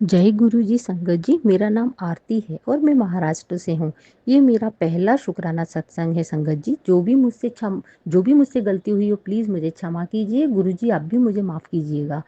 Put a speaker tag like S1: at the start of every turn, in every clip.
S1: जय गुरु जी संगत जी, मेरा नाम आरती है और मैं महाराष्ट्र से हूँ। ये मेरा पहला शुक्राना सत्संग है संगत जी। जो भी मुझसे गलती हुई हो प्लीज़ मुझे क्षमा कीजिए। गुरु जी आप भी मुझे माफ़ कीजिएगा।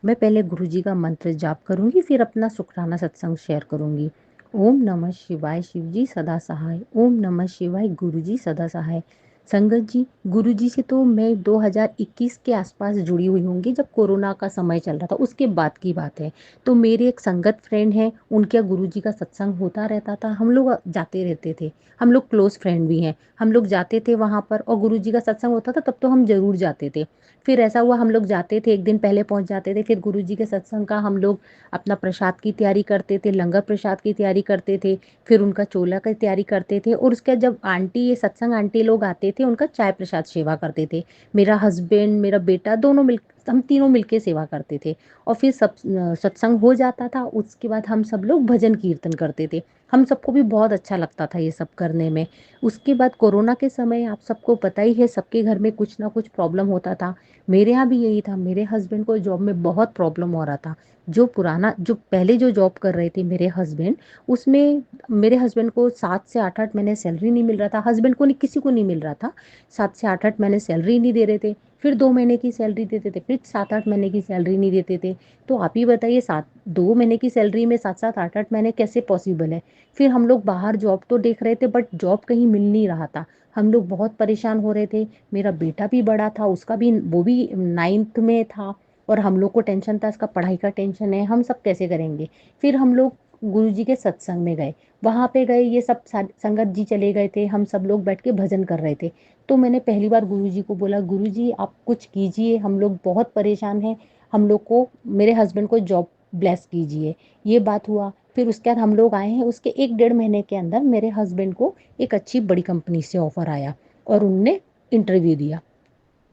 S1: मैं पहले गुरु जी का मंत्र जाप करूंगी, फिर अपना शुक्राना सत्संग शेयर करूंगी। ओम नमः शिवाय, शिव जी सदा सहाय। ओम नमः शिवाय, गुरु जी सदा सहाय। संगत जी, गुरु जी से तो मैं 2021 के आसपास जुड़ी हुई होंगी, जब कोरोना का समय चल रहा था, उसके बाद की बात है। तो मेरे एक संगत फ्रेंड हैं, उनके यहाँ गुरु जी का सत्संग होता रहता था, हम लोग जाते रहते थे। हम लोग क्लोज फ्रेंड भी हैं। हम लोग जाते थे वहाँ पर, और गुरु जी का सत्संग होता था तब तो हम जरूर जाते थे। फिर ऐसा हुआ, हम लोग जाते थे, एक दिन पहले पहुंच जाते थे, फिर गुरु जी के सत्संग का हम लोग अपना प्रसाद की तैयारी करते थे, लंगर प्रसाद की तैयारी करते थे। फिर उनका चोला की तैयारी करते थे, और उसके बाद जब आंटी, ये सत्संग आंटी लोग आते थे, उनका चाय प्रसाद सेवा करते थे। मेरा हस्बैंड, मेरा बेटा, दोनों मिल हम तीनों मिलके सेवा करते थे। और फिर सब सत्संग हो जाता था, उसके बाद हम सब लोग भजन कीर्तन करते थे। हम सबको भी बहुत अच्छा लगता था ये सब करने में। उसके बाद कोरोना के समय आप सबको पता ही है, सबके घर में कुछ ना कुछ प्रॉब्लम होता था। मेरे यहाँ भी यही था, मेरे हस्बैंड को जॉब में बहुत प्रॉब्लम हो रहा था। जो पहले जो जॉब कर रहे थे मेरे हस्बैंड, उसमें मेरे हस्बैंड को 7 से 8 महीने सैलरी नहीं मिल रहा था, हस्बैंड को नहीं, किसी को नहीं मिल रहा था। 7 से 8 महीने सैलरी नहीं दे रहे थे। फिर 2 महीने की सैलरी देते थे, फिर 7 8 महीने की सैलरी नहीं देते थे। तो आप ही बताइए, 2 महीने की सैलरी में 7 7 8 8 महीने कैसे पॉसिबल है। फिर हम लोग बाहर जॉब तो देख रहे थे, बट जॉब कहीं मिल नहीं रहा था। हम लोग बहुत परेशान हो रहे थे। मेरा बेटा भी बड़ा था, उसका भी, वो भी 9th में था। और हम लोग को टेंशन था, इसका पढ़ाई का टेंशन है, हम सब कैसे करेंगे। फिर हम लोग गुरु जी के सत्संग में गए। वहां पे गए, ये सब संगत जी चले गए थे, हम सब लोग बैठ के भजन कर रहे थे। तो मैंने पहली बार गुरु जी को बोला, गुरु जी आप कुछ कीजिए, हम लोग बहुत परेशान हैं। हम लोग को, मेरे हस्बैंड को जॉब ब्लेस कीजिए। ये बात हुआ। फिर उसके बाद हम लोग आए हैं, उसके 1 1.5 महीने के अंदर मेरे हस्बैंड को एक अच्छी बड़ी कंपनी से ऑफर आया, और उनने इंटरव्यू दिया।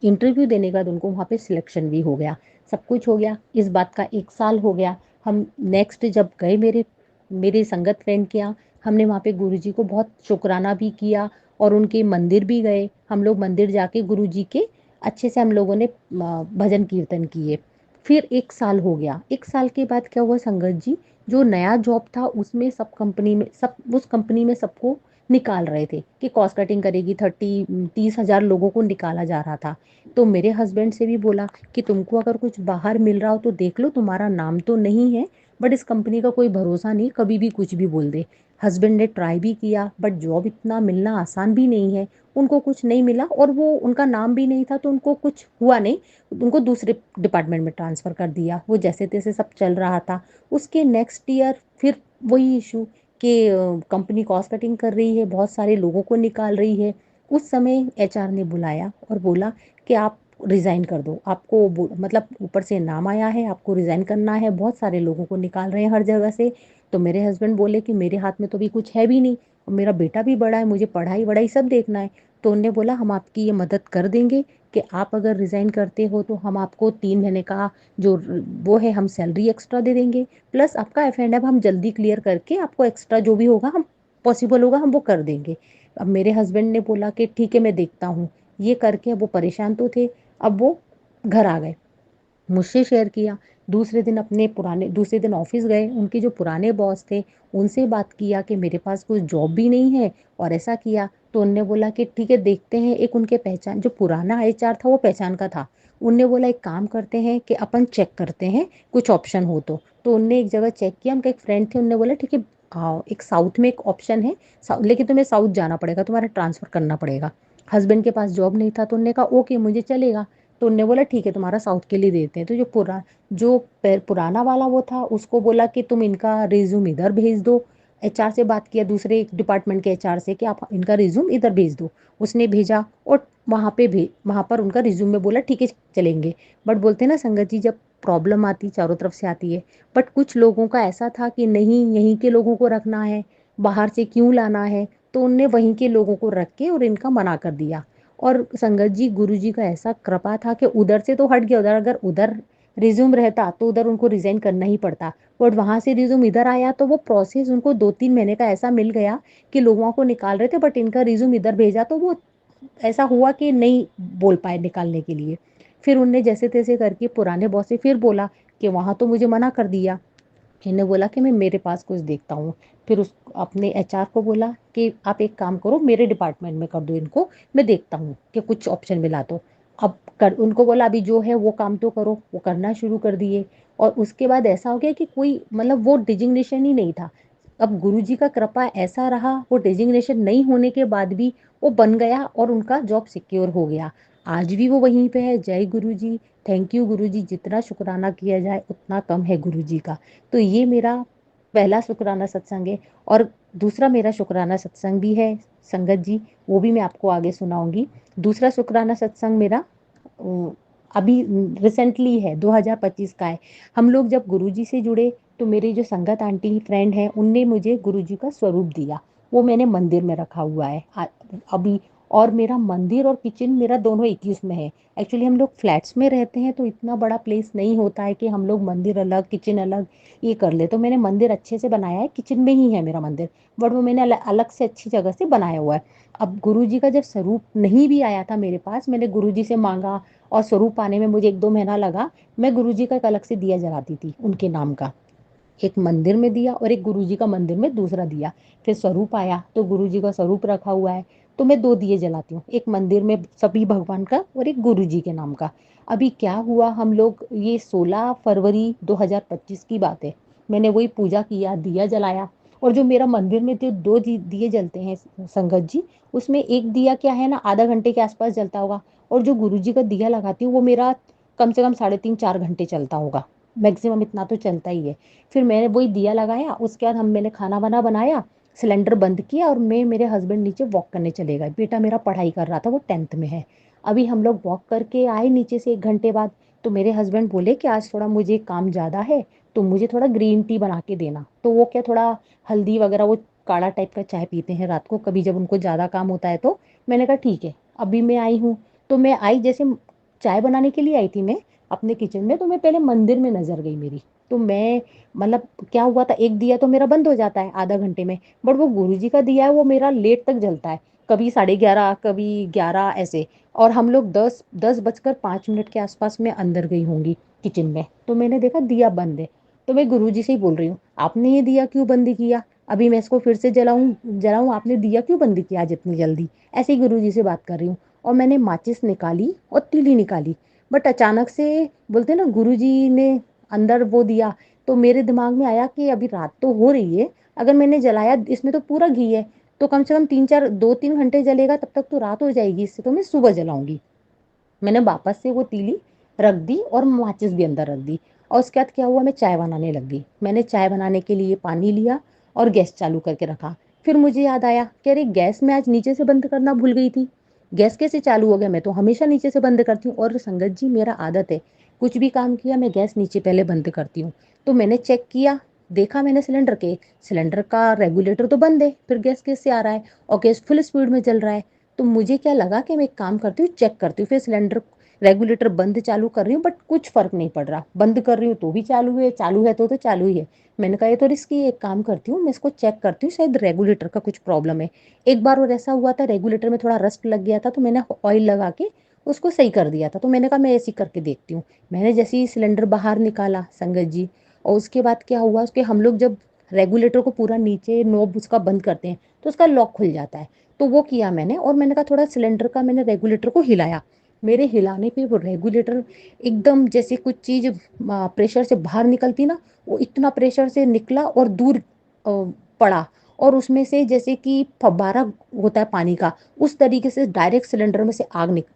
S1: इंटरव्यू देने के बाद उनको वहाँ पे सिलेक्शन भी हो गया। सब कुछ हो गया, इस बात का 1 साल हो गया। हम नेक्स्ट जब गए मेरे मेरे संगत फ्रेंड के यहाँ, हमने वहाँ पे गुरुजी को बहुत शुक्राना भी किया, और उनके मंदिर भी गए। हम लोग मंदिर जाके गुरुजी के अच्छे से हम लोगों ने भजन कीर्तन किए। फिर 1 साल हो गया। 1 साल के बाद क्या हुआ संगत जी, जो नया जॉब था उसमें सब उस कंपनी में सबको निकाल रहे थे, कि कॉस्ट कटिंग करेगी, 30 30 हजार लोगों को निकाला जा रहा था। तो मेरे हस्बैंड से भी बोला कि तुमको अगर कुछ बाहर मिल रहा हो तो देख लो, तुम्हारा नाम तो नहीं है, बट इस कंपनी का कोई भरोसा नहीं, कभी भी कुछ भी बोल दे। हस्बैंड ने ट्राई भी किया, बट जॉब इतना मिलना आसान भी नहीं है। उनको कुछ नहीं मिला, और वो उनका नाम भी नहीं था, तो उनको कुछ हुआ नहीं। उनको दूसरे डिपार्टमेंट में ट्रांसफ़र कर दिया, वो जैसे तैसे सब चल रहा था। उसके नेक्स्ट ईयर फिर वही इशू, कि कंपनी कॉस्ट कटिंग कर रही है, बहुत सारे लोगों को निकाल रही है। उस समय एचआर ने बुलाया और बोला कि आप रिज़ाइन कर दो, आपको मतलब ऊपर से नाम आया है, आपको रिज़ाइन करना है, बहुत सारे लोगों को निकाल रहे हैं हर जगह से। तो मेरे हस्बैंड बोले कि मेरे हाथ में तो अभी कुछ है भी नहीं, और मेरा बेटा भी बड़ा है, मुझे पढ़ाई वढ़ाई सब देखना है। तो उनने बोला हम आपकी ये मदद कर देंगे, कि आप अगर रिज़ाइन करते हो तो हम आपको 3 महीने का जो वो है, हम सैलरी एक्स्ट्रा दे देंगे, प्लस आपका एफ एंड एफ हम जल्दी क्लियर करके आपको एक्स्ट्रा जो भी होगा, हम पॉसिबल होगा हम वो कर देंगे। अब मेरे हस्बैंड ने बोला कि ठीक है मैं देखता हूँ। ये करके, अब वो परेशान तो थे, अब वो घर आ गए, मुझसे शेयर किया। दूसरे दिन ऑफिस गए, उनके जो पुराने बॉस थे उनसे बात किया कि मेरे पास कोई जॉब भी नहीं है, और ऐसा किया। तो उनने बोला कि ठीक है देखते हैं, एक उनके पहचान, जो पुराना एचआर था वो पहचान का था। उनने बोला एक काम करते हैं कि अपन चेक करते हैं, कुछ ऑप्शन हो तो उनने एक जगह चेक किया, उनका एक फ्रेंड थे, उनने बोला ठीक है आओ, एक साउथ में एक ऑप्शन है, लेकिन तुम्हें साउथ जाना पड़ेगा, तुम्हारा ट्रांसफ़र करना पड़ेगा। हस्बैंड के पास जॉब नहीं था, तो उनने कहा ओके मुझे चलेगा। तो उनने बोला ठीक है तुम्हारा साउथ के लिए देते हैं। तो पुराना वाला वो था, उसको बोला कि तुम इनका रिज्यूम इधर भेज दो। एचआर से बात किया, दूसरे डिपार्टमेंट के एचआर से, कि आप इनका रिज्यूम इधर भेज दो। उसने भेजा, और वहाँ पर उनका रिज्यूम में बोला ठीक है चलेंगे। बट बोलते हैं ना संगत जी, जब प्रॉब्लम आती चारों तरफ से आती है। बट कुछ लोगों का ऐसा था कि नहीं, यहीं के लोगों को रखना है, बाहर से क्यों लाना है। तो उनने वहीं के लोगों को रख के और इनका मना कर दिया। और संगत जी, गुरु जी का ऐसा कृपा था कि उधर से तो हट गया, उधर अगर उधर रिज्यूम रहता तो उधर उनको रिजाइन करना ही पड़ता। बट वहां से रिज्यूम इधर आया, तो वो प्रोसेस उनको 2 3 महीने का ऐसा मिल गया, कि लोगों को निकाल रहे थे, बट इनका रिज्यूम इधर भेजा तो वो ऐसा हुआ कि नहीं बोल पाए निकालने के लिए। फिर उनने जैसे तैसे करके पुराने बॉस से फिर बोला, कि वहां तो मुझे मना कर दिया, मैंने बोला कि मैं मेरे पास कुछ देखता हूँ। फिर उस अपने एचआर को बोला कि आप एक काम करो, मेरे डिपार्टमेंट में कर दो इनको, मैं देखता हूँ कि कुछ ऑप्शन मिला तो। अब कर उनको बोला अभी जो है वो काम तो करो, वो करना शुरू कर दिए। और उसके बाद ऐसा हो गया कि कोई मतलब वो डिजिग्नेशन ही नहीं था। अब गुरुजी का कृपा ऐसा रहा, वो डिजिग्नेशन नहीं होने के बाद भी वो बन गया और उनका जॉब सिक्योर हो गया। आज भी वो वहीं पे है। जय गुरुजी, थैंक यू गुरुजी, जितना शुक्राना किया जाए उतना कम है गुरुजी का। तो ये मेरा पहला शुक्राना सत्संग है। और दूसरा मेरा शुक्राना सत्संग भी है संगत जी, वो भी मैं आपको आगे सुनाऊंगी। दूसरा शुक्राना सत्संग मेरा अ, अभी रिसेंटली है, 2025 का है। हम लोग जब गुरुजी से जुड़े तो मेरी जो संगत आंटी फ्रेंड है उनने मुझे गुरुजी का स्वरूप दिया। वो मैंने मंदिर में रखा हुआ है अभी। और मेरा मंदिर और किचन मेरा दोनों एक ही उसमें है। एक्चुअली हम लोग फ्लैट्स में रहते हैं तो इतना बड़ा प्लेस नहीं होता है कि हम लोग मंदिर अलग किचन अलग ये कर ले। तो मैंने मंदिर अच्छे से बनाया है, किचन में ही है मेरा मंदिर, बट वो मैंने अलग से अच्छी जगह से बनाया हुआ है। अब गुरुजी का जब स्वरूप नहीं भी आया था मेरे पास, मैंने गुरुजी से मांगा और स्वरूप आने में मुझे 1-2 महीना लगा। मैं गुरुजी का एक अलग से दिया जलाती थी उनके नाम का, एक मंदिर में दिया और एक गुरुजी का मंदिर में दूसरा दिया। फिर स्वरूप आया तो गुरुजी का स्वरूप रखा हुआ है, तो मैं 2 दिए जलाती हूँ, एक मंदिर में सभी भगवान का और एक गुरुजी के नाम का। अभी क्या हुआ, हम लोग ये 16 फरवरी 2025 की बात है, मैंने वही पूजा किया, दिया जलाया। और जो मेरा मंदिर में जो दिए जलते हैं संगत जी, उसमें एक दिया क्या है ना आधा घंटे के आसपास जलता होगा। और जो गुरुजी का दिया लगाती हूँ वो मेरा कम से कम 3.5-4 घंटे चलता होगा, मैक्सिमम इतना तो चलता ही है। फिर मैंने वही दिया लगाया, उसके बाद हम मैंने खाना वाना बनाया, सिलेंडर बंद किया और मैं मेरे हस्बैंड नीचे वॉक करने चले गए। बेटा मेरा पढ़ाई कर रहा था, वो 10th में है। अभी हम लोग वॉक करके आए नीचे से 1 घंटे बाद, तो मेरे हस्बैंड बोले कि आज थोड़ा मुझे काम ज़्यादा है तो मुझे थोड़ा ग्रीन टी बना के देना। तो वो क्या थोड़ा हल्दी वगैरह वो काढ़ा टाइप का चाय पीते हैं रात को कभी जब उनको ज़्यादा काम होता है तो। मैंने कहा ठीक है। अभी मैं आई हूँ, तो मैं आई जैसे चाय बनाने के लिए आई थी मैं अपने किचन में, तो मैं पहले मंदिर में नजर गई मेरी। तो मैं मतलब क्या हुआ था, एक दिया तो मेरा बंद हो जाता है आधा घंटे में, बट वो गुरुजी का दिया है वो मेरा लेट तक जलता है, कभी 11:30 कभी 11 ऐसे। और हम लोग 10:05 के आसपास में अंदर गई होंगी किचन में, तो मैंने देखा दिया बंद है। तो मैं गुरुजी से ही बोल रही हूँ आपने ये दिया क्यों बंद किया, अभी मैं इसको फिर से जलाऊं जलाऊं, आपने दिया क्यों बंद किया आज इतनी जल्दी। ऐसे ही गुरुजी से बात कर रही हूँ। और मैंने माचिस निकाली और तीली निकाली, बट अचानक से बोलते ना गुरुजी ने अंदर वो दिया, तो मेरे दिमाग में आया कि अभी रात तो हो रही है, अगर मैंने जलाया इसमें तो पूरा घी है, तो कम से कम 2-3 घंटे जलेगा, तब तक तो रात हो जाएगी, इससे तो मैं सुबह जलाऊंगी। मैंने वापस से वो तीली रख दी और माचिस भी अंदर रख दी। और उसके बाद क्या हुआ, मैं चाय बनाने लग गई। मैंने चाय बनाने के लिए पानी लिया और गैस चालू करके रखा। फिर मुझे याद आया कि अरे गैस मैं आज नीचे से बंद करना भूल गई थी, गैस कैसे चालू हो गया, मैं तो हमेशा नीचे से बंद करती हूँ। और संगत जी मेरा आदत है, कुछ भी काम किया मैं गैस नीचे पहले बंद करती हूँ। तो मैंने चेक किया, देखा मैंने सिलेंडर का रेगुलेटर तो बंद है, फिर गैस कैसे आ रहा है, और गैस फुल स्पीड में जल रहा है। तो मुझे क्या लगा कि मैं एक काम करती हूँ, चेक करती हूँ, फिर सिलेंडर रेगुलेटर बंद चालू कर रही हूँ, बट कुछ फर्क नहीं पड़ रहा, बंद कर रही हूँ तो भी चालू है तो चालू ही है। मैंने कहा ये तो रिस्की है, एक काम करती हूँ मैं इसको चेक करती हूँ, शायद रेगुलेटर का कुछ प्रॉब्लम है। एक बार और ऐसा हुआ था, रेगुलेटर में थोड़ा रस्ट लग गया था, तो मैंने ऑयल लगा के उसको सही कर दिया था। तो मैंने कहा मैं ऐसे ही करके देखती हूँ। मैंने जैसे ही सिलेंडर बाहर निकाला संगत जी, और उसके बाद क्या हुआ, उसके हम लोग जब रेगुलेटर को पूरा नीचे नॉब उसका बंद करते हैं तो उसका लॉक खुल जाता है। तो वो किया मैंने, और मैंने कहा थोड़ा सिलेंडर का मैंने रेगुलेटर को हिलाया। मेरे हिलाने पे वो रेगुलेटर एकदम जैसे कुछ चीज प्रेशर से बाहर निकलती ना, वो इतना प्रेशर से निकला और दूर पड़ा। और उसमें से जैसे कि फव्वारा होता है पानी का, उस तरीके से डायरेक्ट सिलेंडर में से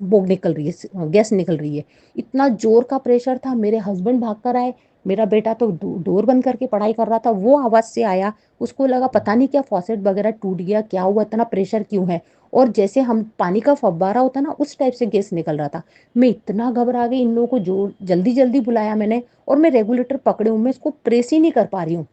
S1: वो निकल रही है, गैस निकल रही है। इतना जोर का प्रेशर था, मेरे हस्बैंड भाग कर आए, मेरा बेटा तो डोर बंद करके पढ़ाई कर रहा था, वो आवाज से आया, उसको लगा पता नहीं क्या फॉसेट वगैरह टूट गया, क्या हुआ, इतना प्रेशर क्यों है। और जैसे हम पानी का फव्वारा होता ना उस टाइप से गैस निकल रहा था। मैं इतना घबरा गई, इन लोगों को जो जल्दी जल्दी बुलाया मैंने, और मैं रेगुलेटर पकड़े हूँ, मैं इसको प्रेस ही नहीं कर पा रही हूँ,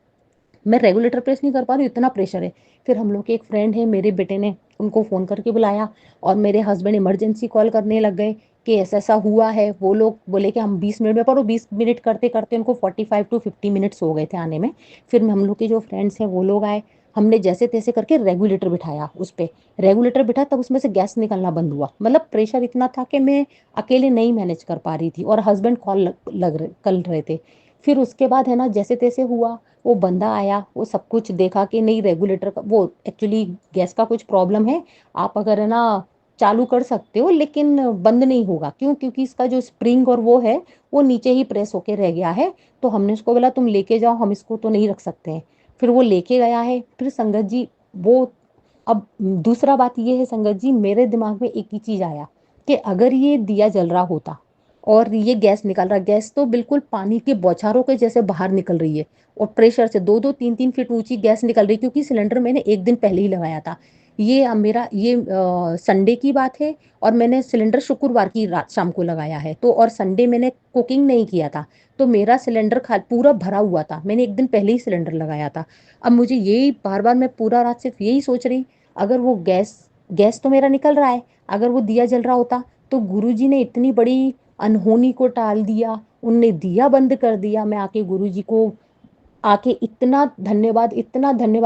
S1: मैं रेगुलेटर प्रेस नहीं कर पा रही हूँ, इतना प्रेशर है। फिर हम लोग के एक फ्रेंड है, मेरे बेटे ने उनको फ़ोन करके बुलाया, और मेरे हस्बैंड इमरजेंसी कॉल करने लग गए कि ऐसा ऐसा हुआ है। वो लोग बोले कि हम 20 मिनट में, पर वो 20 मिनट करते करते उनको 45 to 50 मिनट्स हो गए थे आने में। फिर हम लोग के जो फ्रेंड्स हैं वो लोग आए, हमने जैसे तैसे करके रेगुलेटर बिठाया उस पर, रेगुलेटर बिठा तब उसमें से गैस निकलना बंद हुआ। मतलब प्रेशर इतना था कि मैं अकेले नहीं मैनेज कर पा रही थी, और हस्बैंड कॉल लग रहे कर रहे थे। फिर उसके बाद है ना जैसे तैसे हुआ, वो बंदा आया, वो सब कुछ देखा कि नहीं रेगुलेटर का वो एक्चुअली गैस का कुछ प्रॉब्लम है, आप अगर है ना चालू कर सकते हो लेकिन बंद नहीं होगा। क्यों? क्योंकि इसका जो स्प्रिंग और वो है वो नीचे ही प्रेस होके रह गया है। तो हमने उसको बोला तुम लेके जाओ, हम इसको तो नहीं रख सकते हैं। फिर वो लेके गया है। फिर संगत जी वो अब दूसरा बात ये है संगत जी, मेरे दिमाग में एक ही चीज आया कि अगर ये दिया जल रहा होता और ये गैस निकल रहा, गैस तो बिल्कुल पानी के बौछारों के जैसे बाहर निकल रही है और प्रेशर से 2-2 3-3 फीट ऊंची गैस निकल रही, क्योंकि सिलेंडर मैंने एक दिन पहले ही लगाया था। ये मेरा ये संडे की बात है और मैंने सिलेंडर शुक्रवार की रात शाम को लगाया है। तो और संडे मैंने कुकिंग नहीं किया था, तो मेरा सिलेंडर पूरा भरा हुआ था, मैंने एक दिन पहले ही सिलेंडर लगाया था। अब मुझे यही बार बार मैं पूरा रात सिर्फ यही सोच रही, अगर वो गैस गैस तो मेरा निकल रहा है, अगर वो दिया जल रहा होता तो गुरुजी ने इतनी बड़ी अनहोनी को टाल दिया, उनने दिया बंद कर दिया। मैं आके गुरुजी को आके इतना धन्यवाद,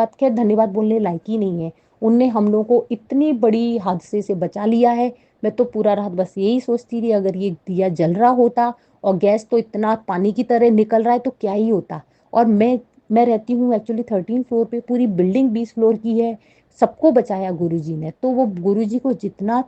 S1: क्या धन्यवाद बोलने लायक ही नहीं है। उनने हम लोगों को इतनी बड़ी हादसे से बचा लिया है। मैं तो पूरा रात बस यही सोचती रही, अगर ये दिया जल रहा होता और गैस तो इतना पानी की तरह निकल रहा है तो क्या ही होता। और मैं रहती हूँ एक्चुअली 13 फ्लोर पे, पूरी बिल्डिंग 20 फ्लोर की है। सबको बचाया गुरुजी ने, तो वो गुरुजी को जितना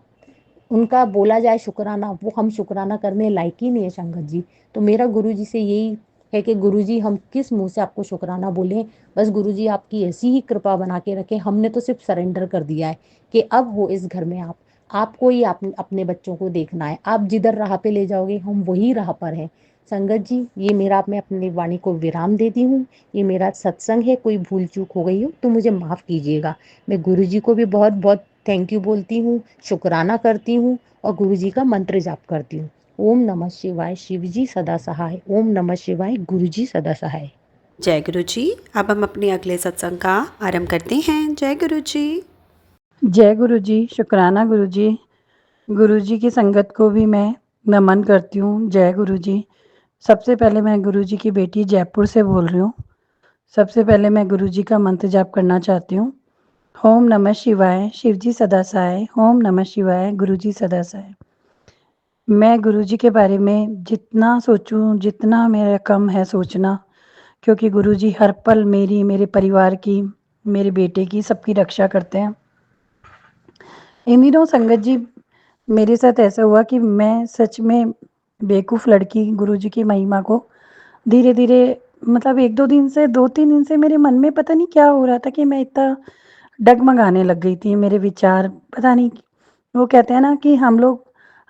S1: उनका बोला जाए शुक्राना, वो हम शुक्राना करने लायक ही नहीं है संगत जी। तो मेरा गुरुजी से यही है कि गुरुजी हम किस मुंह से आपको शुक्राना बोलें। बस गुरुजी आपकी ऐसी ही कृपा बना के रखें। हमने तो सिर्फ सरेंडर कर दिया है कि अब हो इस घर में आप, आपको ही अपने बच्चों को देखना है। आप जिधर राह पे ले जाओगे हम वही राह पर है। संगत जी ये मेरा, मैं अपनी वाणी को विराम देती हूँ। ये मेरा सत्संग है, कोई भूल चूक हो गई हो तो मुझे माफ कीजिएगा। मैं गुरुजी को भी बहुत बहुत थैंक यू बोलती हूँ, शुक्राना करती हूँ और गुरु जी का मंत्र जाप करती हूँ। ओम नमः शिवाय, शिव जी सदा सहाय। ओम नमः शिवाय, गुरु जी सदा सहाय।
S2: जय गुरु जी। अब हम अपने अगले सत्संग का आरंभ करते हैं। जय गुरु जी।
S3: जय गुरु जी। शुक्राना गुरु जी। गुरु जी की संगत को भी मैं नमन करती हूँ। जय गुरु जी। सबसे पहले मैं गुरु जी की बेटी जयपुर से बोल रही हूँ। सबसे पहले मैं गुरु जी का मंत्र जाप करना चाहती हूँ। ओम नमः शिवाय, शिव जी सदा सहाय। ओम नमः शिवाय, गुरु जी सदा सहाय। मैं गुरु जी के बारे में जितना सोचूं, जितना मेरा कम है सोचना, क्योंकि गुरु जी हर पल मेरी, मेरे परिवार की, मेरे बेटे की, सबकी रक्षा करते हैं। इन दिनों संगत जी मेरे साथ ऐसा हुआ कि मैं सच में बेवकूफ़ लड़की गुरुजी की महिमा को धीरे धीरे, मतलब 1-2 दिन से, 2-3 दिन से मेरे मन में पता नहीं क्या हो रहा था कि मैं इतना डगमगाने लग गई थी। मेरे विचार पता नहीं, वो कहते हैं ना कि हम लोग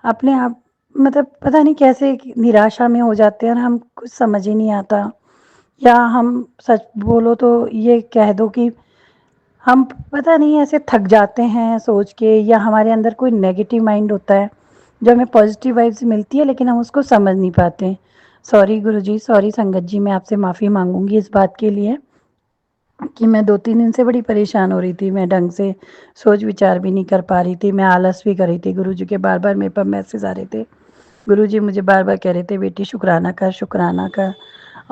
S3: अपने आप, मतलब पता नहीं कैसे निराशा में हो जाते हैं और हम कुछ समझ ही नहीं आता। या हम सच बोलो तो ये कह दो कि हम पता नहीं ऐसे थक जाते हैं सोच के, या हमारे अंदर कोई नेगेटिव माइंड होता है जो हमें पॉजिटिव वाइब्स मिलती है लेकिन हम उसको समझ नहीं पाते। सॉरी गुरुजी, सॉरी संगत जी, मैं आपसे माफ़ी मांगूंगी इस बात के लिए कि मैं 2-3 दिन से बड़ी परेशान हो रही थी। मैं ढंग से सोच विचार भी नहीं कर पा रही थी, मैं आलस भी कर रही थी। गुरुजी के बार बार मेरे पर मैसेज आ रहे थे, गुरुजी मुझे बार बार कह रहे थे बेटी शुक्राना कर, शुक्राना कर।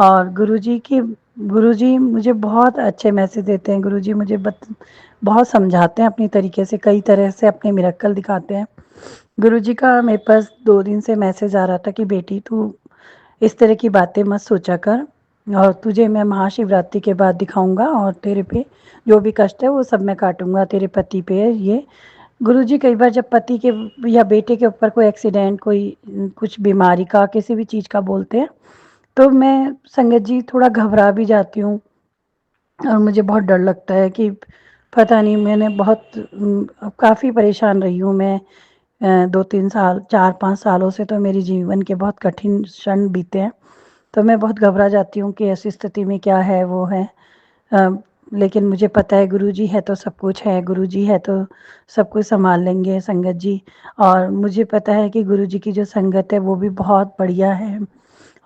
S3: और गुरुजी मुझे बहुत अच्छे मैसेज देते हैं। गुरुजी मुझे बहुत समझाते हैं अपनी तरीके से, कई तरह से अपने मिरेकल दिखाते हैं। गुरुजी का मेरे पास 2 दिन से मैसेज आ रहा था कि बेटी तू इस तरह की बातें मत सोचा कर, और तुझे मैं महाशिवरात्रि के बाद दिखाऊंगा और तेरे पे जो भी कष्ट है वो सब मैं काटूंगा तेरे पति पे। ये गुरुजी कई बार जब पति के या बेटे के ऊपर कोई एक्सीडेंट, कोई कुछ बीमारी का, किसी भी चीज़ का बोलते हैं तो मैं संगत जी थोड़ा घबरा भी जाती हूँ और मुझे बहुत डर लगता है कि पता नहीं, मैंने बहुत काफ़ी परेशान रही हूँ मैं। 2-3 साल, 4-5 सालों से तो मेरे जीवन के बहुत कठिन क्षण बीते हैं। तो मैं बहुत घबरा जाती हूँ कि ऐसी स्थिति में क्या है वो है। अ, लेकिन मुझे पता है गुरुजी है तो सब कुछ है, गुरुजी है तो सब कुछ संभाल लेंगे संगत जी। और मुझे पता है कि गुरुजी की जो संगत है वो भी बहुत बढ़िया है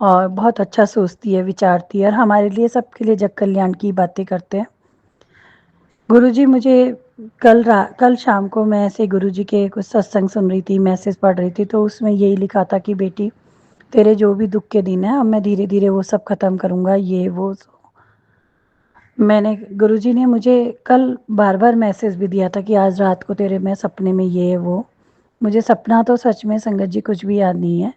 S3: और बहुत अच्छा सोचती है, विचारती है और हमारे लिए, सबके लिए जग कल्याण की बातें करते हैं। गुरुजी मुझे कल शाम को मैं ऐसे गुरुजी के कुछ सत्संग सुन रही थी, मैसेज पढ़ रही थी, तो उसमें यही लिखा था कि बेटी तेरे जो भी दुख के दिन है अब मैं धीरे धीरे वो सब खत्म करूँगा, ये वो। मैंने, गुरुजी ने मुझे कल बार बार मैसेज भी दिया था कि आज रात को तेरे मैं सपने में ये वो। मुझे सपना तो सच में संगत जी कुछ भी याद नहीं है।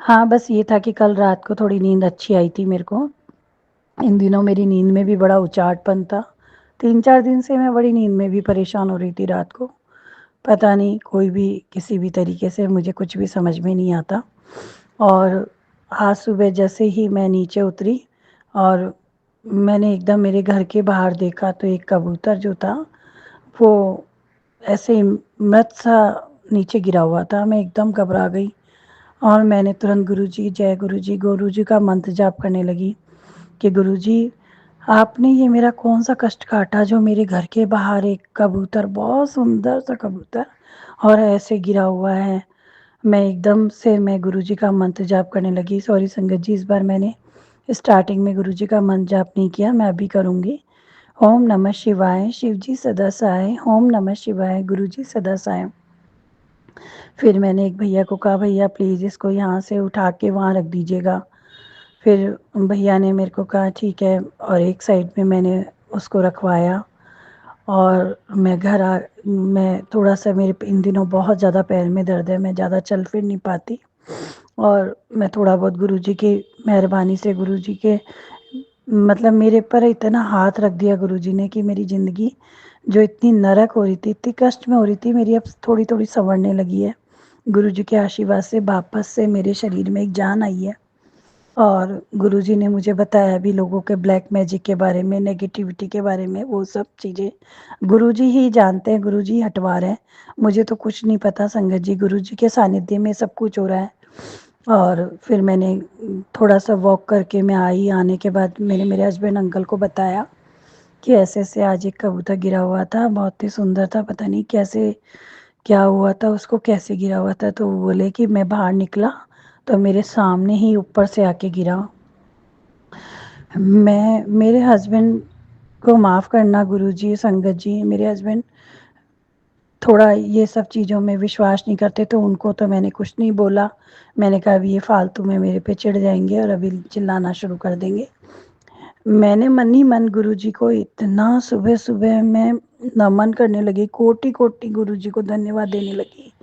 S3: हाँ बस ये था कि कल रात को थोड़ी नींद अच्छी आई थी मेरे को, इन दिनों मेरी नींद में भी बड़ा उचाटपन था। 3-4 दिन से मैं बड़ी नींद में भी परेशान हो रही थी रात को। पता नहीं कोई भी किसी भी तरीके से मुझे कुछ भी समझ में नहीं आता। और आज सुबह जैसे ही मैं नीचे उतरी और मैंने एकदम मेरे घर के बाहर देखा तो एक कबूतर जो था वो ऐसे ही मृत सा नीचे गिरा हुआ था। मैं एकदम घबरा गई और मैंने तुरंत गुरुजी, जय गुरुजी, गुरुजी का मंत्र जाप करने लगी कि गुरुजी आपने ये मेरा कौन सा कष्ट काटा जो मेरे घर के बाहर एक कबूतर, बहुत सुंदर सा कबूतर और ऐसे गिरा हुआ है। मैं एकदम से मैं गुरुजी का मंत्र जाप करने लगी। सॉरी संगत जी, इस बार मैंने स्टार्टिंग में गुरुजी का मंत्र जाप नहीं किया, मैं अभी करूँगी। ओम नमः शिवाय, शिव जी सदा सहाय, ओम नमः शिवाय, गुरुजी सदा सहाय। फिर मैंने एक भैया को कहा, भैया प्लीज़ इसको यहाँ से उठा के वहाँ रख दीजिएगा। फिर भैया ने मेरे को कहा ठीक है, और एक साइड में मैंने उसको रखवाया और मैं थोड़ा-सा, मेरे इन दिनों बहुत ज़्यादा पैर में दर्द है, मैं ज़्यादा चल फिर नहीं पाती और मैं थोड़ा बहुत गुरुजी की मेहरबानी से, गुरुजी के मतलब मेरे पर इतना हाथ रख दिया गुरुजी ने कि मेरी ज़िंदगी जो इतनी नरक हो रही थी, इतनी कष्ट में हो रही थी, मेरी अब थोड़ी-थोड़ी सँवरने लगी है। गुरुजी के आशीर्वाद से वापस से मेरे शरीर में एक जान आई है। और गुरुजी ने मुझे बताया भी लोगों के ब्लैक मैजिक के बारे में, नेगेटिविटी के बारे में, वो सब चीज़ें गुरुजी ही जानते हैं, गुरुजी ही हटवा रहे हैं। मुझे तो कुछ नहीं पता संगत जी, गुरुजी के सानिध्य में सब कुछ हो रहा है। और फिर मैंने थोड़ा-सा वॉक करके मैं आई, आने के बाद मैंने मेरे हस्बैंड अंकल को बताया कि ऐसे-ऐसे आज एक कबूतर गिरा हुआ था, बहुत ही सुंदर था, पता नहीं कैसे क्या हुआ था उसको, कैसे गिरा हुआ था? तो वो बोले कि मैं बाहर निकला, तो मेरे सामने ही ऊपर से आके गिरा। मैं मेरे हस्बैंड को माफ़ करना गुरुजी, संगत जी, मेरे हस्बैंड थोड़ा ये सब चीज़ों में विश्वास नहीं करते, तो उनको तो मैंने कुछ नहीं बोला। मैंने कहा अभी ये फालतू में मेरे पे चिढ़ जाएँगे और अभी चिल्लाना शुरू कर देंगे। मैंने मन ही मन गुरुजी को इतना सुबह-सुबह मैं नमन करने लगी, कोटि-कोटि गुरुजी को धन्यवाद देने लगी।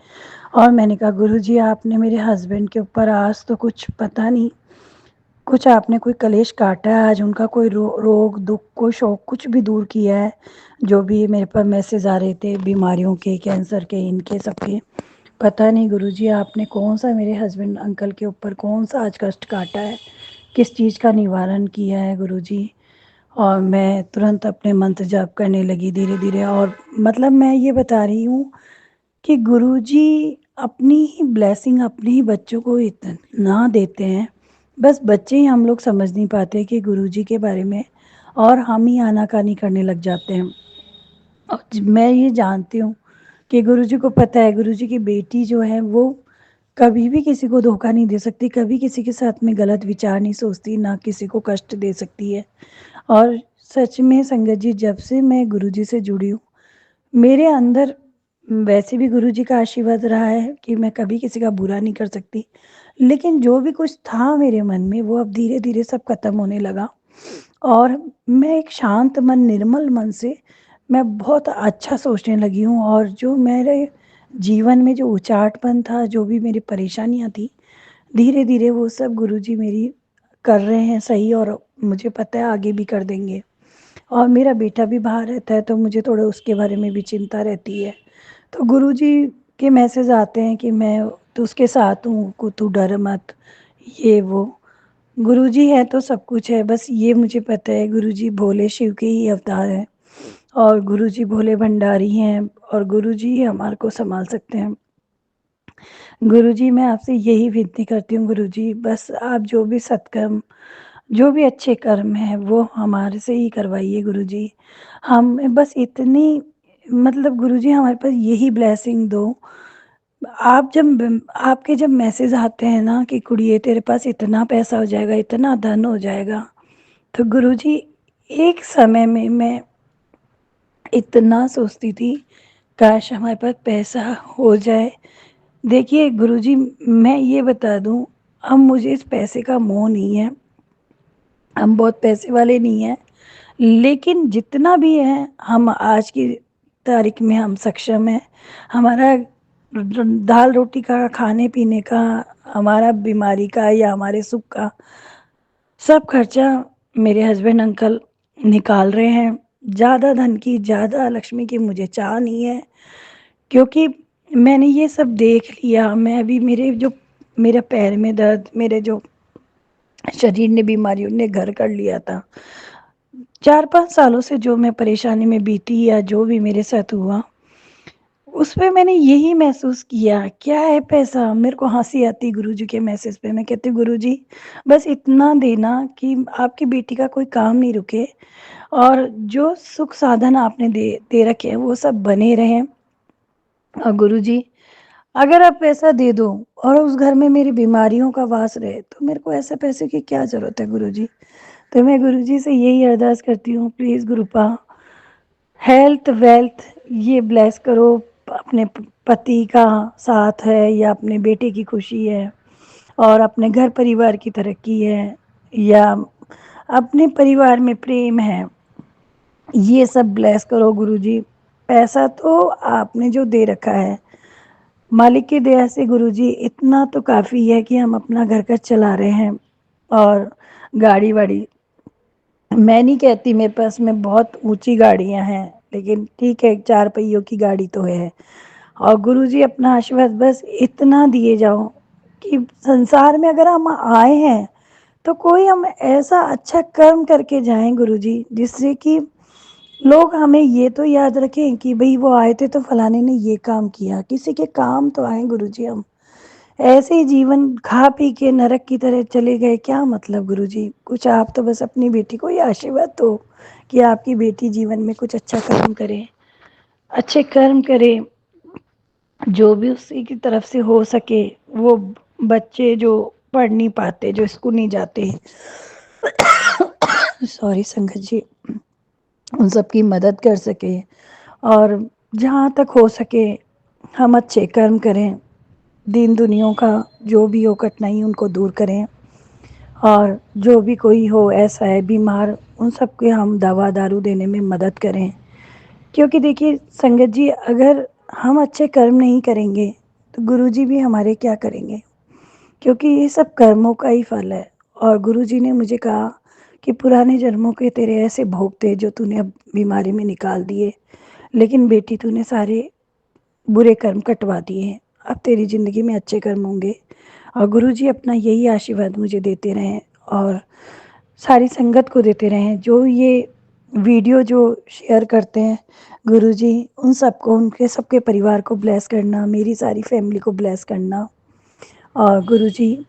S3: और मैंने कहा गुरुजी आपने मेरे हस्बैंड के ऊपर आज तो कुछ पता नहीं, कुछ आपने कोई कलेश काटा है आज, उनका कोई रोग, दुःख, कोई शोक कुछ भी दूर किया है। जो भी मेरे पर मैसेज आ रहे थे बीमारियों के, कैंसर के, इनके सबके, पता नहीं गुरुजी आपने कौन-सा मेरे हस्बैंड अंकल के ऊपर कौन-सा आज कष्ट काटा है, किस चीज़ का निवारण किया है गुरुजी। और मैं तुरंत अपने मंत्र जाप करने लगी धीरे-धीरे। और मतलब मैं ये बता रही हूँ कि गुरुजी अपनी ही ब्लेसिंग अपने ही बच्चों को इतना देते हैं, बस बच्चे ही हम लोग समझ नहीं पाते कि गुरुजी के बारे में, और हम ही आनाकानी करने लग जाते हैं। और मैं ये जानती हूँ कि गुरुजी को पता है, गुरुजी की बेटी जो है वो कभी भी किसी को धोखा नहीं दे सकती, कभी किसी के साथ में गलत विचार नहीं सोचती, ना किसी को कष्ट दे सकती है। और सच में संगत जी, जब से मैं गुरुजी से जुड़ी हूँ, मेरे अंदर वैसे भी गुरुजी का आशीर्वाद रहा है कि मैं कभी किसी का बुरा नहीं कर सकती। लेकिन जो भी कुछ था मेरे मन में वो अब धीरे-धीरे सब खत्म होने लगा और मैं एक शांत मन, निर्मल मन से मैं बहुत अच्छा सोचने लगी हूँ। और जो मेरे जीवन में जो उचाटपन था, जो भी मेरी परेशानियाँ थी, धीरे-धीरे वो सब गुरुजी मेरी कर रहे हैं सही, और मुझे पता है आगे भी कर देंगे। और मेरा बेटा भी बाहर रहता है तो मुझे थोड़ा उसके बारे में भी चिंता रहती है। तो गुरुजी के मैसेज आते हैं कि मैं तो उसके साथ हूँ, को तू डर मत, ये वो। गुरुजी है तो सब कुछ है, बस ये मुझे पता है गुरुजी भोले शिव के ही अवतार हैं और गुरुजी भोले भंडारी हैं और गुरुजी ही हमारे को सँभाल सकते हैं। गुरुजी मैं आपसे यही विनती करती हूँ गुरुजी, बस आप जो भी सत्कर्म, जो भी अच्छे कर्म हैं वो हमारे से ही करवाइए गुरुजी। हम बस इतनी, मतलब गुरुजी हमारे पास यही ब्लेसिंग दो। आप जब आपके जब मैसेज आते हैं ना कि कुड़िए तेरे पास इतना पैसा हो जाएगा, इतना धन हो जाएगा, तो गुरुजी एक समय में मैं इतना सोचती थी काश हमारे पास पैसा हो जाए। देखिए गुरुजी, मैं ये बता दूँ, अब मुझे इस पैसे का मोह नहीं है, हम बहुत पैसे वाले नहीं हैं, लेकिन जितना भी है हम आज की तारीख में हम सक्षम हैं। हमारा दाल रोटी का, खाने पीने का, हमारा बीमारी का या हमारे सुख का सब खर्चा मेरे हस्बैंड अंकल निकाल रहे हैं। ज़्यादा धन की, ज़्यादा लक्ष्मी की मुझे चाह नहीं है, क्योंकि मैंने ये सब देख लिया। मैं अभी मेरे पैर में दर्द, मेरे जो शरीर ने बीमारियों ने घर कर लिया था, 4-5 सालों से जो मैं परेशानी में बीती या जो भी मेरे साथ हुआ, उसपे मैंने यही महसूस किया, क्या है पैसा? मेरे को हँसी आती गुरुजी के मैसेज पे। मैं कहती हूँ गुरुजी, बस इतना देना कि आपकी बेटी का कोई काम नहीं रुके, और जो सुख साधन आपने दे दे रखे हैं वो सब बने रहें। और गुरुजी, अगर आप पैसा दे दो और उस घर में मेरी बीमारियों का वास रहे, तो मेरे को ऐसे पैसे की क्या ज़रूरत है गुरुजी? तो मैं गुरुजी से यही अरदास करती हूँ, प्लीज़ गुरुपा, हेल्थ वेल्थ ये ब्लेस करो। अपने पति का साथ है या अपने बेटे की खुशी है और अपने घर परिवार की तरक्की है या अपने परिवार में प्रेम है, ये सब ब्लेस करो गुरुजी। पैसा तो आपने जो दे रखा है, मालिक की दया से गुरुजी, इतना तो काफ़ी है कि हम अपना घर का चला रहे हैं। और गाड़ी वाड़ी, मैं नहीं कहती मेरे पास में बहुत ऊंची गाड़ियां हैं, लेकिन ठीक है, 4 पहियों की गाड़ी तो है। और गुरुजी अपना आशीर्वाद बस इतना दिए जाओ कि संसार में अगर हम आए हैं तो कोई हम ऐसा अच्छा कर्म करके जाएं गुरुजी, जिससे कि लोग हमें ये तो याद रखें कि भाई वो आए थे तो फलाने ने ये काम किया, किसी के काम तो आए गुरुजी हम। ऐसे ही जीवन खा पी के नरक की तरह चले गए, क्या मतलब गुरुजी? कुछ आप तो बस अपनी बेटी को ये आशीर्वाद दो कि आपकी बेटी जीवन में कुछ अच्छा कर्म करे, अच्छे कर्म करे, जो भी उसी की तरफ से हो सके। वो बच्चे जो पढ़ नहीं पाते, जो स्कूल नहीं जाते, सॉरी संगत जी, उन सब की मदद कर सके। और जहाँ तक हो सके हम अच्छे कर्म करें, दीन दुनियों का जो भी हो कठिनाई उनको दूर करें। और जो भी कोई हो ऐसा है बीमार, उन सबके हम दवा दारू देने में मदद करें। क्योंकि देखिए संगत जी, अगर हम अच्छे कर्म नहीं करेंगे तो गुरु जी भी हमारे क्या करेंगे? क्योंकि ये सब कर्मों का ही फल है। और गुरु जी ने मुझे कहा कि पुराने जन्मों के तेरे ऐसे भोग थे जो तूने अब बीमारी में निकाल दिए, लेकिन बेटी तूने सारे बुरे कर्म कटवा दिए हैं, अब तेरी ज़िंदगी में अच्छे कर्म होंगे। और गुरुजी अपना यही आशीर्वाद मुझे देते रहें और सारी संगत को देते रहें। जो ये वीडियो जो शेयर करते हैं गुरुजी, उन सबको, उनके सबके परिवार को ब्लेस करना, मेरी सारी फैमिली को ब्लेस करना। और गुरुजी,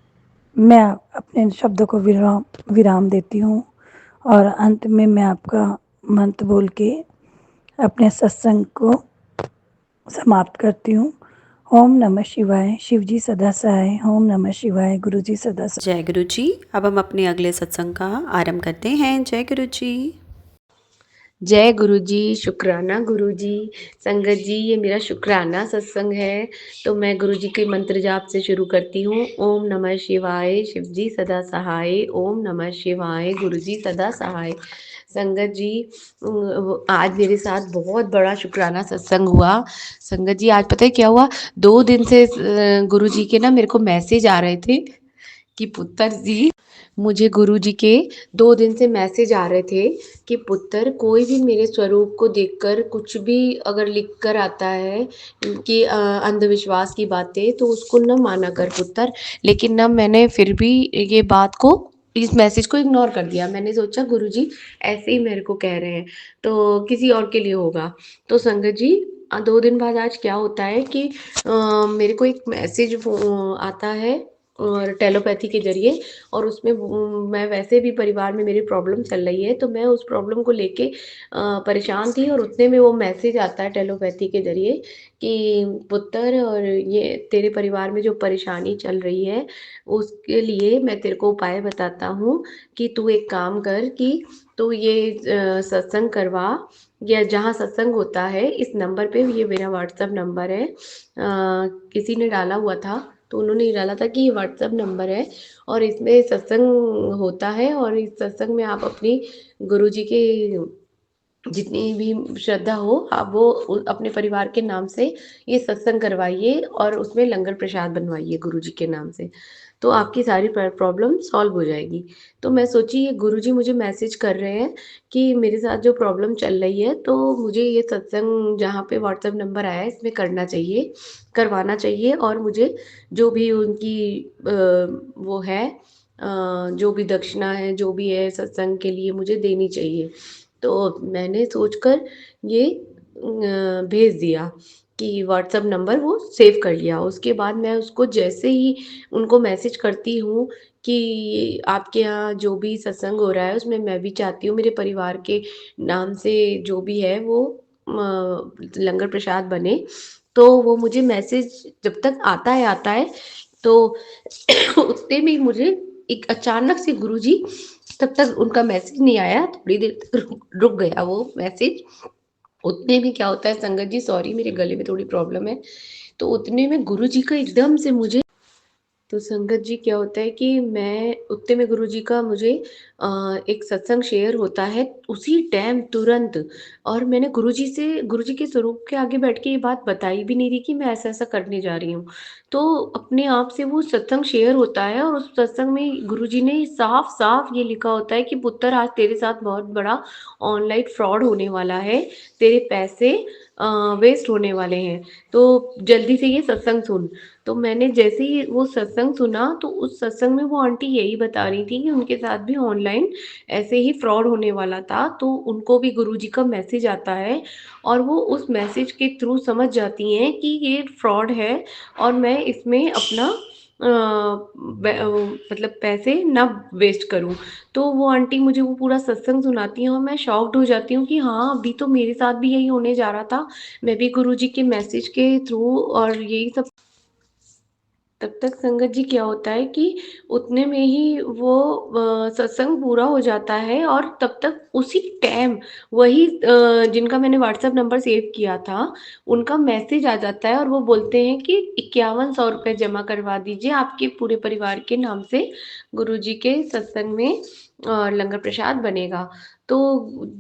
S3: मैं अपने शब्दों को विराम विराम देती हूँ और अंत में मैं आपका मंत्र बोल के अपने सत्संग को समाप्त करती हूँ। ओम नमः शिवाय, शिव जी सदा सहाय। ओम नमः शिवाय, गुरु जी सदा सहाय।
S2: जय गुरु जी। अब हम अपने अगले सत्संग का आरंभ करते हैं। जय गुरु जी।
S4: जय गुरु जी, शुक्राना गुरु जी। संगत जी, ये मेरा शुक्राना सत्संग है, तो मैं गुरु जी के मंत्र जाप से शुरू करती हूँ। ओम नमः शिवाय, शिव जी सदा सहाय। ओम नमः शिवाय, गुरु जी सदा सहाय। संगत जी, आज मेरे साथ बहुत बड़ा शुक्राना सत्संग हुआ। संगत जी, आज पता है क्या हुआ? 2 दिन से गुरु जी के ना मेरे को मैसेज आ रहे थे कि पुत्र जी, मुझे गुरुजी के 2 दिन से मैसेज आ रहे थे कि पुत्र, कोई भी मेरे स्वरूप को देखकर कुछ भी अगर लिख कर आता है कि अंधविश्वास की बातें, तो उसको न माना कर पुत्र। लेकिन ना मैंने फिर भी ये बात को, इस मैसेज को इग्नोर कर दिया। मैंने सोचा गुरुजी ऐसे ही मेरे को कह रहे हैं, तो किसी और के लिए होगा। तो संगत जी, 2 दिन बाद आज क्या होता है कि मेरे को एक मैसेज आता है और टेलीपैथी के जरिए, और उसमें मैं वैसे भी परिवार में मेरी प्रॉब्लम चल रही है, तो मैं उस प्रॉब्लम को लेके परेशान थी, और उतने में वो मैसेज आता है टेलीपैथी के जरिए कि पुत्र, और ये तेरे परिवार में जो परेशानी चल रही है उसके लिए मैं तेरे को उपाय बताता हूँ कि तू एक काम कर कि तू ये सत्संग करवा, या जहाँ सत्संग होता है इस नंबर पे, ये मेरा व्हाट्सएप नंबर है, किसी ने डाला हुआ था, तो उन्होंने ये डाला था कि ये व्हाट्सएप नंबर है और इसमें सत्संग होता है, और इस सत्संग में आप अपनी गुरुजी के जितनी भी श्रद्धा हो आप वो अपने परिवार के नाम से ये सत्संग करवाइए और उसमें लंगर प्रसाद बनवाइए गुरुजी के नाम से, तो आपकी सारी प्रॉब्लम सॉल्व हो जाएगी। तो मैं सोची ये गुरुजी मुझे मैसेज कर रहे हैं कि मेरे साथ जो प्रॉब्लम चल रही है, तो मुझे ये सत्संग जहाँ पे व्हाट्सएप नंबर आया है इसमें करना चाहिए, करवाना चाहिए और मुझे जो भी उनकी वो है जो भी दक्षिणा है, जो भी है सत्संग के लिए मुझे देनी चाहिए। तो मैंने सोचकर ये भेज दिया कि व्हाट्सएप नंबर वो सेव कर लिया। उसके बाद मैं उसको जैसे ही उनको मैसेज करती हूँ कि आपके यहाँ जो भी सत्संग हो रहा है उसमें मैं भी चाहती हूँ मेरे परिवार के नाम से जो भी है वो लंगर प्रसाद बने। तो वो मुझे मैसेज जब तक आता है तो उतने में मुझे एक अचानक से गुरुजी, तब तक उनका मैसेज नहीं आया, थोड़ी देर तक रुक गया वो मैसेज। उतने में क्या होता है संगत जी, सॉरी मेरे गले में थोड़ी प्रॉब्लम है, तो उतने में गुरुजी का एकदम से मुझे, तो संगत जी क्या होता है कि मैं उतने में गुरुजी का मुझे एक सत्संग शेयर होता है उसी टाइम तुरंत। और मैंने गुरुजी के स्वरूप के आगे बैठ के ये बात बताई भी नहीं रही कि मैं ऐसा ऐसा करने जा रही हूँ। तो अपने आप से वो सत्संग शेयर होता है और उस सत्संग में गुरुजी ने साफ साफ ये लिखा होता है कि पुत्र आज तेरे साथ बहुत बड़ा ऑनलाइन फ्रॉड होने वाला है, तेरे पैसे वेस्ट होने वाले हैं, तो जल्दी से ये सत्संग सुन। तो मैंने जैसे ही वो सत्संग सुना तो उस सत्संग में वो आंटी यही बता रही थी कि उनके साथ भी ऑनलाइन ऐसे ही फ्रॉड होने वाला था, तो उनको भी गुरुजी का मैसेज आता है और वो उस मैसेज के थ्रू समझ जाती हैं कि ये फ्रॉड है और मैं इसमें अपना मतलब पैसे ना वेस्ट करूं। तो वो आंटी मुझे वो पूरा सत्संग सुनाती हैं और मैं शॉक्ड हो जाती हूँ कि हाँ अभी तो मेरे साथ भी यही होने जा रहा था, मैं भी गुरुजी के मैसेज के थ्रू और यही सब। तब तक संगत जी क्या होता है कि उतने में ही वो सत्संग पूरा हो जाता है और तब तक उसी टाइम वही जिनका मैंने व्हाट्सएप नंबर सेव किया था उनका मैसेज आ जाता है और वो बोलते हैं कि 5100 रुपये जमा करवा दीजिए आपके पूरे परिवार के नाम से, गुरुजी के सत्संग में लंगर प्रसाद बनेगा। तो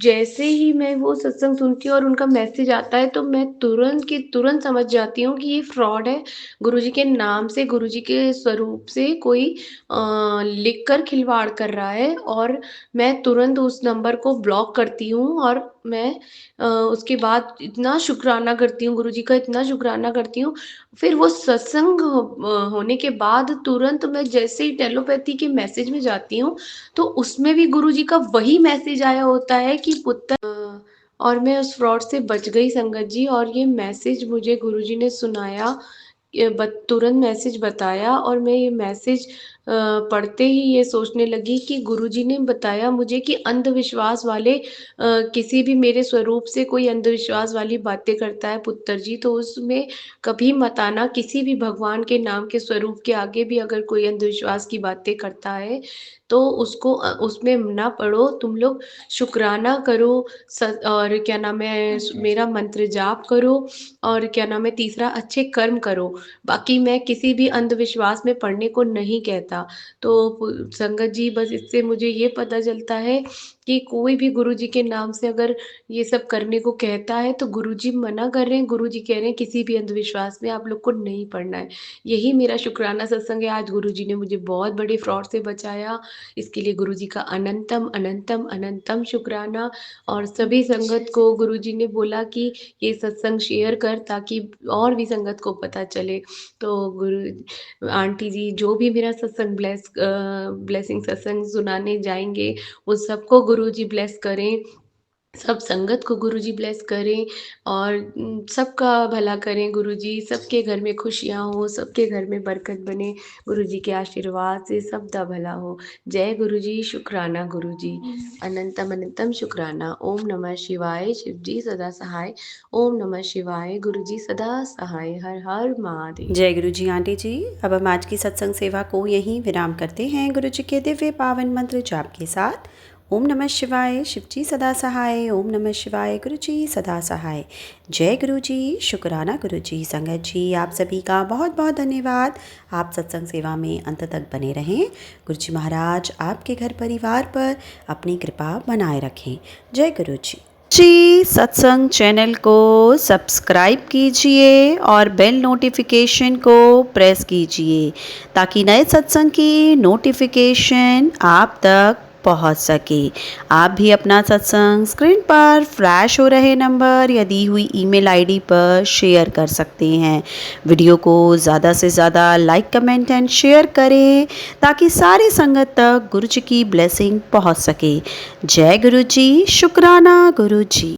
S4: जैसे ही मैं वो सत्संग सुनती हूँ और उनका मैसेज आता है तो मैं तुरंत की तुरंत समझ जाती हूँ कि ये फ्रॉड है, गुरुजी के नाम से, गुरुजी के स्वरूप से कोई लिख कर खिलवाड़ कर रहा है। और मैं तुरंत उस नंबर को ब्लॉक करती हूँ और मैं उसके बाद इतना शुक्राना करती हूँ गुरुजी का, इतना शुक्राना करती हूँ। फिर वो सत्संग होने के बाद तुरंत मैं जैसे ही टेलीपैथी के मैसेज में जाती हूँ तो उसमें भी गुरुजी का वही मैसेज आया होता है कि पुत्र और मैं उस फ्रॉड से बच गई संगत जी। और ये मैसेज मुझे गुरुजी ने सुनाया, तुरंत मैसेज बताया और मैं ये मैसेज पढ़ते ही ये सोचने लगी कि गुरुजी ने बताया मुझे कि अंधविश्वास वाले किसी भी मेरे स्वरूप से कोई अंधविश्वास वाली बातें करता है पुत्र जी तो उसमें कभी मत आना, किसी भी भगवान के नाम के स्वरूप के आगे भी अगर कोई अंधविश्वास की बातें करता है तो उसको उसमें ना पढ़ो, तुम लोग शुक्राना करो और क्या नाम है मेरा मंत्र जाप करो और क्या नाम है तीसरा अच्छे कर्म करो। बाकी मैं किसी भी अंधविश्वास में पड़ने को नहीं कहता। तो संगत जी बस इससे मुझे ये पता चलता है कि कोई भी गुरुजी के नाम से अगर ये सब करने को कहता है तो गुरुजी मना कर रहे हैं, गुरुजी कह रहे हैं किसी भी अंधविश्वास में आप लोग को नहीं पड़ना है। यही मेरा शुक्राना सत्संग है, आज गुरुजी ने मुझे बहुत बड़े फ्रॉड से बचाया, इसके लिए गुरुजी का अनंतम अनंतम अनंतम शुक्राना। और सभी संगत को गुरुजी ने बोला कि ये सत्संग शेयर कर ताकि और भी संगत को पता चले। तो गुरु आंटी जी जो भी मेरा सत्संग ब्लेसिंग सत्संग सुनाने जाएंगे उन सबको गुरुजी ब्लेस करें, सब संगत को गुरुजी ब्लेस करें और सबका भला करें गुरुजी, सबके घर में खुशियाँ हो, सबके घर में बरकत बने, गुरुजी के आशीर्वाद से सबका भला हो। जय गुरुजी, शुक्राना गुरुजी, अनंतम अनंतम शुक्राना। ओम नमः शिवाय, शिव जी सदा सहाय। ओम नमः शिवाय, गुरुजी सदा सहाय। हर हर महादेव।
S2: जय गुरु जी आंटी जी। अब हम आज की सत्संग सेवा को यहीं विराम करते हैं गुरु जी के दिव्य पावन मंत्र जाप के साथ। ओम नमः शिवाय, शिव जी सदा सहाय। ओम नमः शिवाय, गुरु जी सदा सहाय। जय गुरु जी, शुक्राना गुरु जी। संगत जी आप सभी का बहुत बहुत धन्यवाद। आप सत्संग सेवा में अंत तक बने रहें। गुरु जी महाराज आपके घर परिवार पर अपनी कृपा बनाए रखें। जय गुरु जी। जी सत्संग चैनल को सब्सक्राइब कीजिए और बेल नोटिफिकेशन को प्रेस कीजिए ताकि नए सत्संग की नोटिफिकेशन आप तक पहुंच सके। आप भी अपना सत्संग स्क्रीन पर फ्लैश हो रहे नंबर या दी हुई ईमेल आईडी पर शेयर कर सकते हैं। वीडियो को ज़्यादा से ज़्यादा लाइक कमेंट एंड शेयर करें ताकि सारी संगत तक गुरु जी की ब्लेसिंग पहुंच सके। जय गुरु जी, शुक्राना गुरु जी।